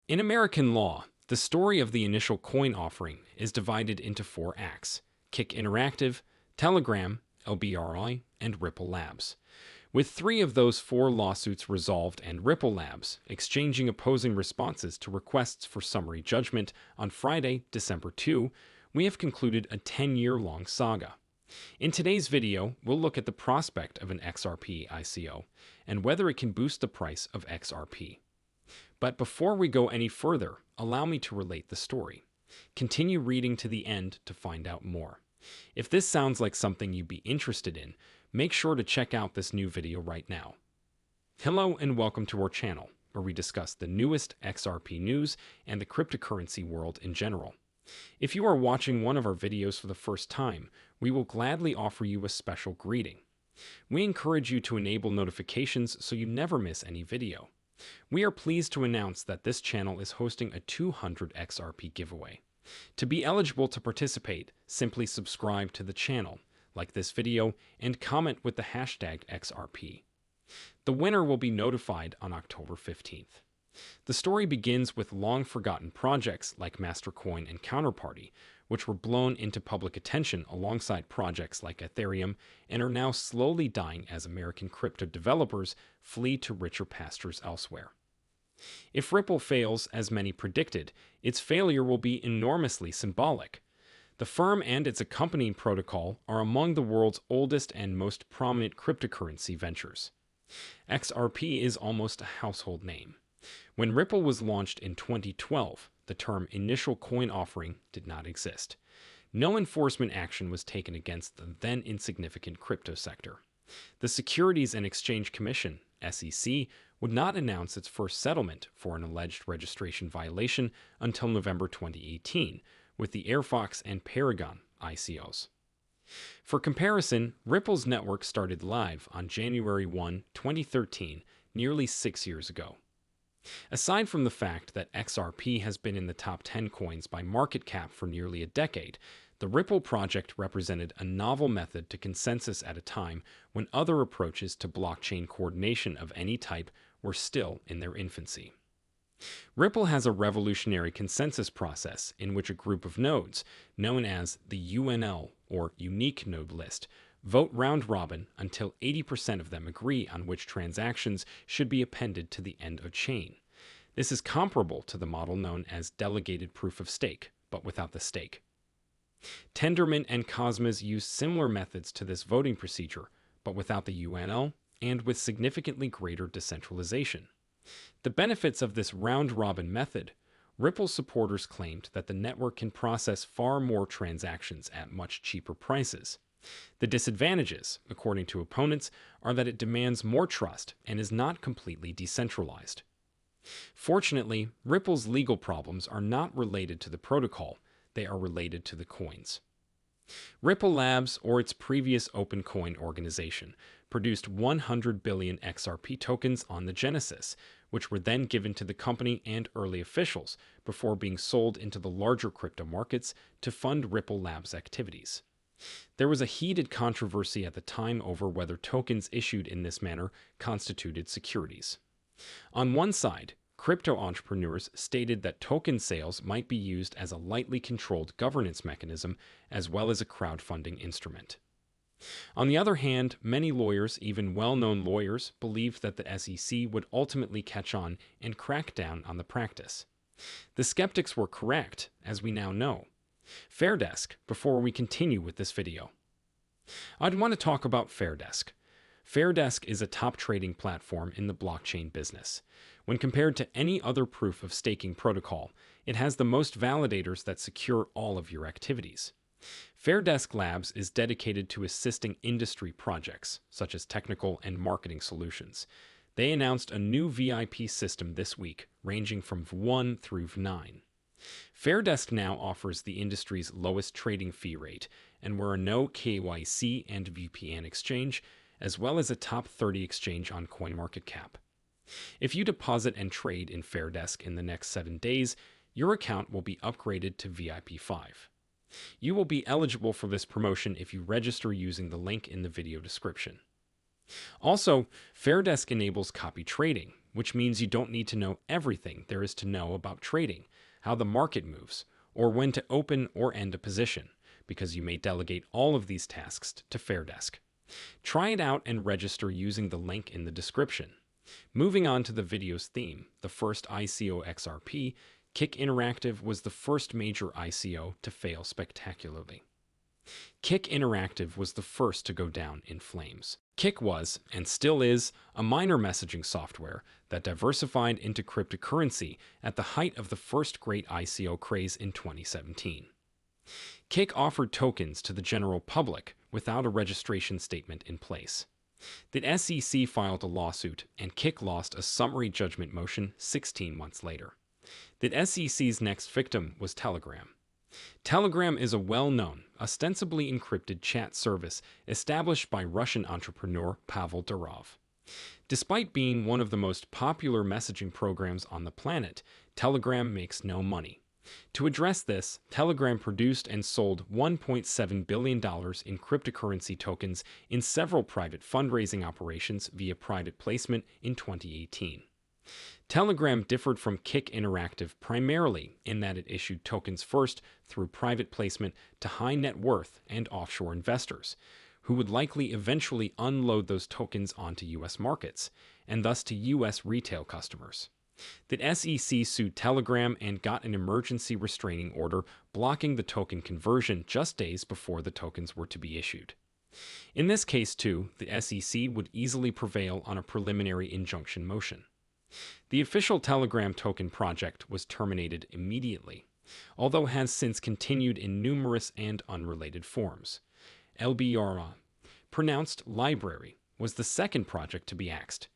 In American law, the story of the initial coin offering is divided into four acts: Kick Interactive, Telegram, LBRI, and Ripple Labs. With three of those four lawsuits resolved and Ripple Labs exchanging opposing responses to requests for summary judgment on Friday, December 2, we have concluded a 10-year-long saga. In today's video, we'll look at the prospect of an XRP ICO and whether it can boost the price of XRP. But before we go any further, allow me to relate the story. Continue reading to the end to find out more. If this sounds like something you'd be interested in, make sure to check out this new video right now. Hello and welcome to our channel, where we discuss the newest XRP news and the cryptocurrency world in general. If you are watching one of our videos for the first time, we will gladly offer you a special greeting. We encourage you to enable notifications so you never miss any video. We are pleased to announce that this channel is hosting a 200 XRP giveaway. To be eligible to participate, simply subscribe to the channel, like this video, and comment with the hashtag XRP. The winner will be notified on October 15th. The story begins with long-forgotten projects like Mastercoin and Counterparty, which were blown into public attention alongside projects like Ethereum and are now slowly dying as American crypto developers flee to richer pastures elsewhere. If Ripple fails, as many predicted, its failure will be enormously symbolic. The firm and its accompanying protocol are among the world's oldest and most prominent cryptocurrency ventures. XRP is almost a household name. When Ripple was launched in 2012, the term initial coin offering did not exist. No enforcement action was taken against the then insignificant crypto sector. The Securities and Exchange Commission, SEC, would not announce its first settlement for an alleged registration violation until November 2018, with the Airfox and Paragon ICOs. For comparison, Ripple's network started live on January 1, 2013, nearly 6 years ago. Aside from the fact that XRP has been in the top 10 coins by market cap for nearly a decade, the Ripple project represented a novel method to consensus at a time when other approaches to blockchain coordination of any type were still in their infancy. Ripple has a revolutionary consensus process in which a group of nodes, known as the UNL or Unique Node List, vote round-robin until 80% of them agree on which transactions should be appended to the end of chain. This is comparable to the model known as delegated proof of stake, but without the stake. Tendermint and Cosmos use similar methods to this voting procedure, but without the UNL and with significantly greater decentralization. The benefits of this round-robin method: Ripple supporters claimed that the network can process far more transactions at much cheaper prices. The disadvantages, according to opponents, are that it demands more trust and is not completely decentralized. Fortunately, Ripple's legal problems are not related to the protocol, they are related to the coins. Ripple Labs, or its previous open coin organization, produced 100 billion XRP tokens on the Genesis, which were then given to the company and early officials before being sold into the larger crypto markets to fund Ripple Labs' activities. There was a heated controversy at the time over whether tokens issued in this manner constituted securities. On one side, crypto entrepreneurs stated that token sales might be used as a lightly controlled governance mechanism as well as a crowdfunding instrument. On the other hand, many lawyers, even well-known lawyers, believed that the SEC would ultimately catch on and crack down on the practice. The skeptics were correct, as we now know. FairDesk, before we continue with this video, I'd want to talk about FairDesk. FairDesk is a top trading platform in the blockchain business. When compared to any other proof of staking protocol, it has the most validators that secure all of your activities. FairDesk Labs is dedicated to assisting industry projects, such as technical and marketing solutions. They announced a new VIP system this week, ranging from V1 through V9. FairDesk now offers the industry's lowest trading fee rate, and we're a no KYC and VPN exchange, as well as a top 30 exchange on CoinMarketCap. If you deposit and trade in FairDesk in the next 7 days, your account will be upgraded to VIP 5. You will be eligible for this promotion if you register using the link in the video description. Also, FairDesk enables copy trading, which means you don't need to know everything there is to know about trading, how the market moves, or when to open or end a position, because you may delegate all of these tasks to FairDesk. Try it out and register using the link in the description. Moving on to the video's theme, the first ICO XRP, Kick Interactive was the first major ICO to fail spectacularly. Kick Interactive was the first to go down in flames. Kick was, and still is, a miner messaging software that diversified into cryptocurrency at the height of the first great ICO craze in 2017. Kick offered tokens to the general public without a registration statement in place. The SEC filed a lawsuit, and Kick lost a summary judgment motion 16 months later. The SEC's next victim was Telegram. Telegram is a well-known, ostensibly encrypted chat service established by Russian entrepreneur Pavel Durov. Despite being one of the most popular messaging programs on the planet, Telegram makes no money. To address this, Telegram produced and sold $1.7 billion in cryptocurrency tokens in several private fundraising operations via private placement in 2018. Telegram differed from Kick Interactive primarily in that it issued tokens first through private placement to high net worth and offshore investors, who would likely eventually unload those tokens onto U.S. markets, and thus to U.S. retail customers. The SEC sued Telegram and got an emergency restraining order blocking the token conversion just days before the tokens were to be issued. In this case, too, the SEC would easily prevail on a preliminary injunction motion. The official Telegram token project was terminated immediately, although has since continued in numerous and unrelated forms. LBRI, pronounced library, was the second project to be axed.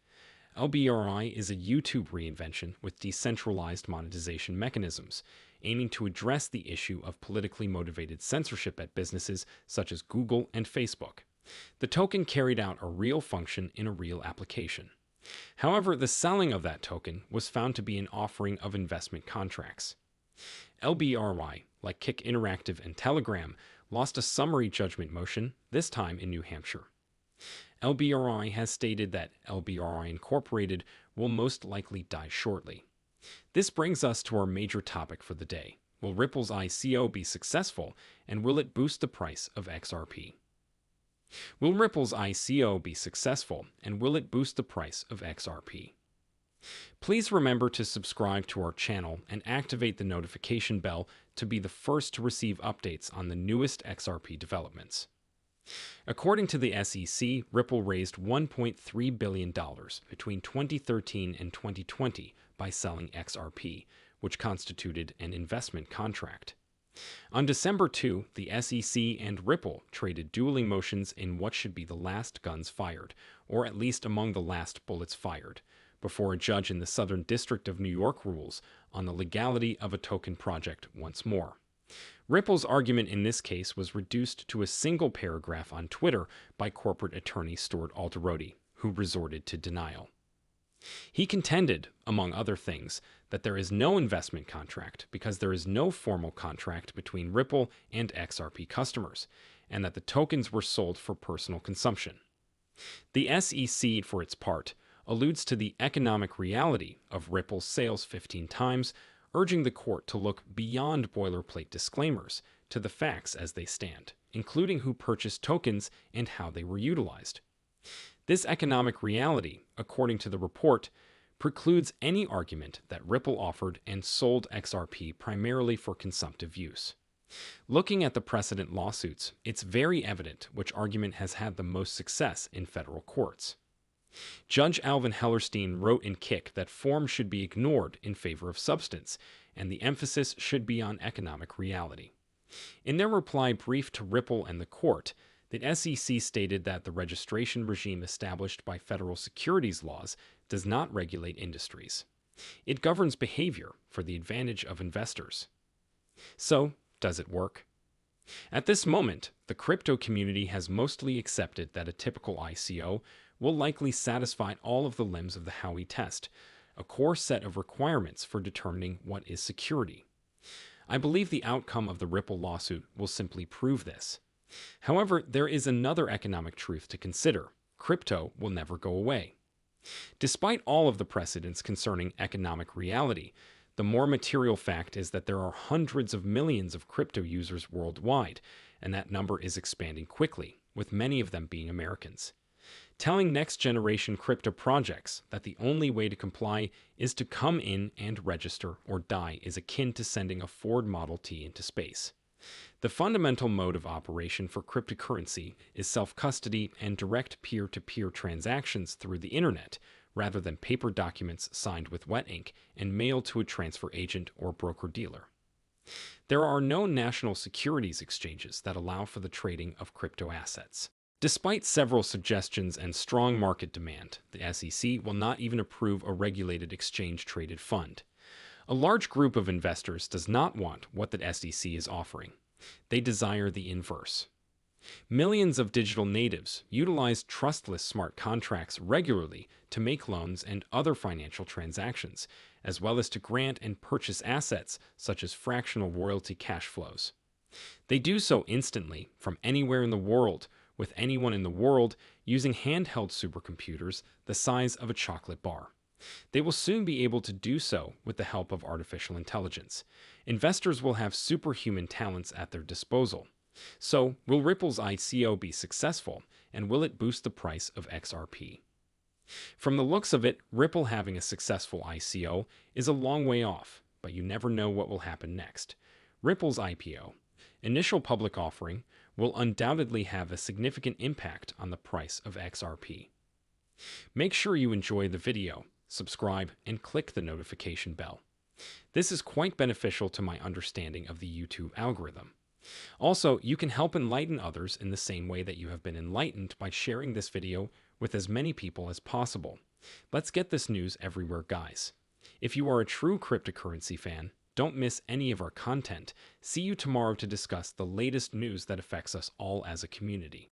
LBRI is a YouTube reinvention with decentralized monetization mechanisms, aiming to address the issue of politically motivated censorship at businesses such as Google and Facebook. The token carried out a real function in a real application. However, the selling of that token was found to be an offering of investment contracts. LBRY, like Kick Interactive and Telegram, lost a summary judgment motion, this time in New Hampshire. LBRY has stated that LBRY Incorporated will most likely die shortly. This brings us to our major topic for the day. Will Ripple's ICO be successful, and will it boost the price of XRP? Will Ripple's ICO be successful, and will it boost the price of XRP? Please remember to subscribe to our channel and activate the notification bell to be the first to receive updates on the newest XRP developments. According to the SEC, Ripple raised $1.3 billion between 2013 and 2020 by selling XRP, which constituted an investment contract. On December 2, the SEC and Ripple traded dueling motions in what should be the last guns fired, or at least among the last bullets fired, before a judge in the Southern District of New York rules on the legality of a token project once more. Ripple's argument in this case was reduced to a single paragraph on Twitter by corporate attorney Stuart Alderodi, who resorted to denial. He contended, among other things, that there is no investment contract because there is no formal contract between Ripple and XRP customers, and that the tokens were sold for personal consumption. The SEC, for its part, alludes to the economic reality of Ripple's sales 15 times, urging the court to look beyond boilerplate disclaimers to the facts as they stand, including who purchased tokens and how they were utilized. This economic reality, according to the report, precludes any argument that Ripple offered and sold XRP primarily for consumptive use. Looking at the precedent lawsuits, it's very evident which argument has had the most success in federal courts. Judge Alvin Hellerstein wrote in Kick that form should be ignored in favor of substance, and the emphasis should be on economic reality. In their reply brief to Ripple and the court, the SEC stated that the registration regime established by federal securities laws does not regulate industries. It governs behavior for the advantage of investors. So, does it work? At this moment, the crypto community has mostly accepted that a typical ICO will likely satisfy all of the limbs of the Howey test, a core set of requirements for determining what is security. I believe the outcome of the Ripple lawsuit will simply prove this. However, there is another economic truth to consider. Crypto will never go away. Despite all of the precedents concerning economic reality, the more material fact is that there are hundreds of millions of crypto users worldwide, and that number is expanding quickly, with many of them being Americans. Telling next-generation crypto projects that the only way to comply is to come in and register or die is akin to sending a Ford Model T into space. The fundamental mode of operation for cryptocurrency is self-custody and direct peer-to-peer transactions through the internet, rather than paper documents signed with wet ink and mailed to a transfer agent or broker-dealer. There are no national securities exchanges that allow for the trading of crypto assets. Despite several suggestions and strong market demand, the SEC will not even approve a regulated exchange-traded fund. A large group of investors does not want what the SEC is offering. They desire the inverse. Millions of digital natives utilize trustless smart contracts regularly to make loans and other financial transactions, as well as to grant and purchase assets such as fractional royalty cash flows. They do so instantly from anywhere in the world, with anyone in the world using handheld supercomputers the size of a chocolate bar. They will soon be able to do so with the help of artificial intelligence. Investors will have superhuman talents at their disposal. So, will Ripple's ICO be successful, and will it boost the price of XRP? From the looks of it, Ripple having a successful ICO is a long way off, but you never know what will happen next. Ripple's IPO, initial public offering, will undoubtedly have a significant impact on the price of XRP. Make sure you enjoy the video, subscribe, and click the notification bell. This is quite beneficial to my understanding of the YouTube algorithm. Also, you can help enlighten others in the same way that you have been enlightened by sharing this video with as many people as possible. Let's get this news everywhere, guys. If you are a true cryptocurrency fan, don't miss any of our content. See you tomorrow to discuss the latest news that affects us all as a community.